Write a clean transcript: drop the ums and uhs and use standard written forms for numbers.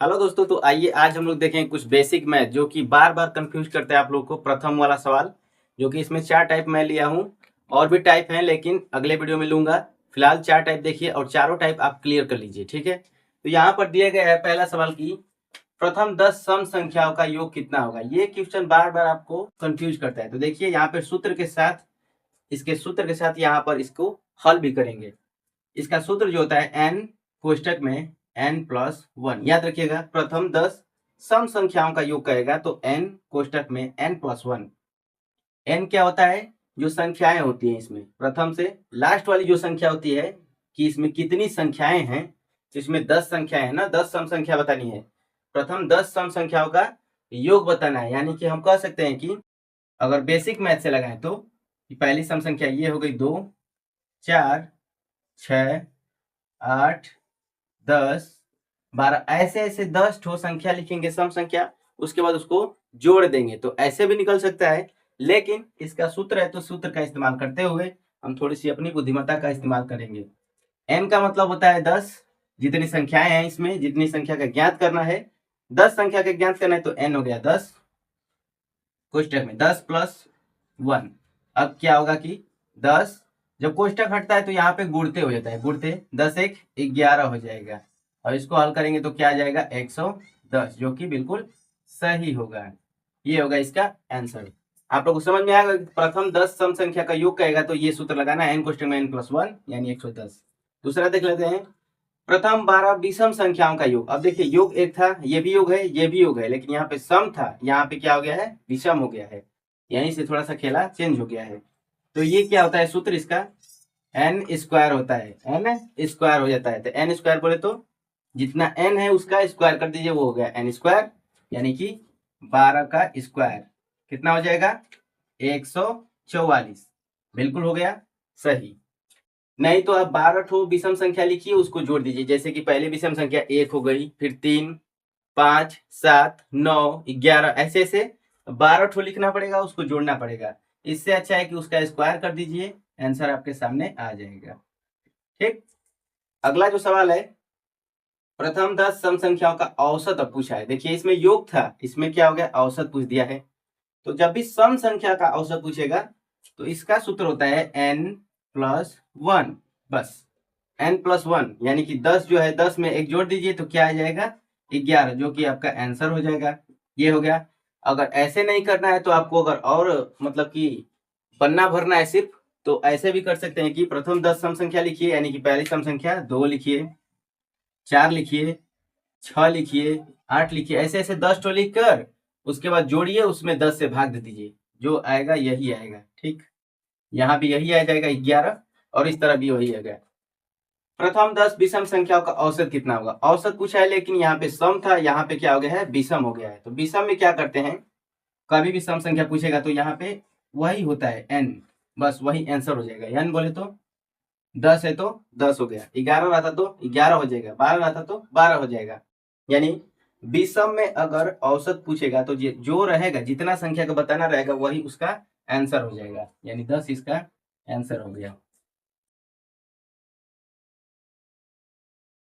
Hello दोस्तों, तो आइए आज हम लोग देखें कुछ बेसिक मैथ जो कि बार बार कंफ्यूज करते हैं आप लोग को। प्रथम वाला सवाल जो कि इसमें 4 टाइप मैं लिया हूं, और भी टाइप हैं लेकिन अगले वीडियो में लूंगा। फिलहाल 4 टाइप देखिए और चारों टाइप आप क्लियर कर लीजिए, ठीक है। तो यहाँ पर दिया गया है पहला सवाल की प्रथम 10 सम संख्याओं का योग कितना होगा। ये क्वेश्चन बार बार आपको कंफ्यूज करता है। तो देखिए यहाँ पे सूत्र के साथ, इसके सूत्र के साथ यहाँ पर इसको हल भी करेंगे। इसका सूत्र जो होता है एन कोष्टक में n+1, याद रखिएगा। प्रथम 10 सम संख्याओं का योग करेगा तो n कोष्टक में n+1। n क्या होता है? जो संख्याएं होती हैं इसमें प्रथम से लास्ट वाली जो संख्या होती है कि इसमें कितनी संख्याएं हैं। तो इसमें 10 संख्याएं हैं ना, 10 सम संख्या बतानी है। प्रथम 10 सम संख्याओं का योग बताना है। यानी कि हम कह सकते हैं कि अगर बेसिक मैथ से लगाएं तो पहली सम संख्या ये हो गई 2, 4, 6, 8, 10, 12, ऐसे ऐसे 10 ठो संख्या लिखेंगे सम संख्या। उसके बाद उसको जोड़ देंगे तो ऐसे भी निकल सकता है, लेकिन इसका सूत्र है तो सूत्र का इस्तेमाल करते हुए हम थोड़ी सी अपनी बुद्धिमत्ता का इस्तेमाल करेंगे। n का मतलब होता है 10। जितनी संख्याएं हैं इसमें, जितनी संख्या का ज्ञात करना है, 10 संख्या का ज्ञात करना है तो n हो गया 10 कोष्टक में 10+1। अब क्या होगा कि 10 जब कोष्टक हटता है तो यहाँ पे गुणते हो जाता है, गुणते 10 1 11 हो जाएगा। और इसको हल करेंगे तो क्या आ जाएगा 110, जो कि बिल्कुल सही होगा। ये होगा इसका आंसर। आप लोग को समझ में आएगा। प्रथम 10 सम संख्या का योग कहेगा तो ये सूत्र लगाना है, n कोष्टक में n+1 यानी 110। दूसरा देख लेते हैं, प्रथम 12 विषम संख्याओं का योग। अब देखिए योग एक था, ये भी योग है, ये भी योग है, लेकिन यहाँ पे सम था, यहाँ पे क्या हो गया है, विषम हो गया है। यहीं से थोड़ा सा खेला चेंज हो गया है। तो ये क्या होता है सूत्र इसका, एन स्क्वायर होता है, एन स्क्वायर हो जाता है। तो एन स्क्वायर बोले तो जितना एन है उसका स्क्वायर कर दीजिए, वो हो गया एन स्क्वायर, यानी कि 12 का स्क्वायर कितना हो जाएगा 144। बिल्कुल हो गया सही। नहीं तो आप 12 ठो विषम संख्या लिखिए, उसको जोड़ दीजिए। जैसे कि पहले विषम संख्या 1 हो गई, फिर 3, 5, 7, 9, 11, ऐसे ऐसे 12 ठो लिखना पड़ेगा, उसको जोड़ना पड़ेगा। इससे अच्छा है कि उसका स्क्वायर कर दीजिए, आंसर आपके सामने आ जाएगा। ठीक। अगला जो सवाल है, प्रथम 10 सम संख्याओं का औसत अब पूछा है। देखिए इसमें योग था, इसमें क्या हो गया औसत पूछ दिया है। तो जब भी सम संख्या का औसत पूछेगा तो इसका सूत्र होता है n+1। बस n+1 यानी कि 10 जो है, 10 में एक जोड़ दीजिए तो क्या आ जाएगा 11, जो कि आपका आंसर हो जाएगा। ये हो गया। अगर ऐसे नहीं करना है तो आपको अगर और मतलब कि पन्ना भरना है सिर्फ, तो ऐसे भी कर सकते हैं कि प्रथम 10 सम संख्या लिखिए, यानी कि पहली सम संख्या 2 लिखिए, 4 लिखिए, 6 लिखिए, 8 लिखिए, ऐसे ऐसे 10 ठो लिख कर उसके बाद जोड़िए, उसमें 10 से भाग दे दीजिए, जो आएगा यही आएगा। ठीक। यहाँ भी यही आ जाएगा 11, और इस तरह भी वही आएगा। प्रथम 10 विषम संख्याओं का औसत कितना होगा। औसत पूछा है, लेकिन यहाँ पे सम था, यहाँ पे क्या हो गया है विषम हो गया है। तो विषम में क्या करते हैं, कभी भी सम संख्या पूछेगा तो यहाँ पे वही होता है n, बस वही आंसर हो जाएगा। n बोले तो 10 है तो 10 हो गया, 11 रहता तो 11 हो जाएगा, 12 रहता तो 12 हो जाएगा। यानी विषम में अगर औसत पूछेगा तो जो रहेगा, जितना संख्या का बताना रहेगा, वही उसका आंसर हो जाएगा। यानी 10 इसका आंसर हो गया।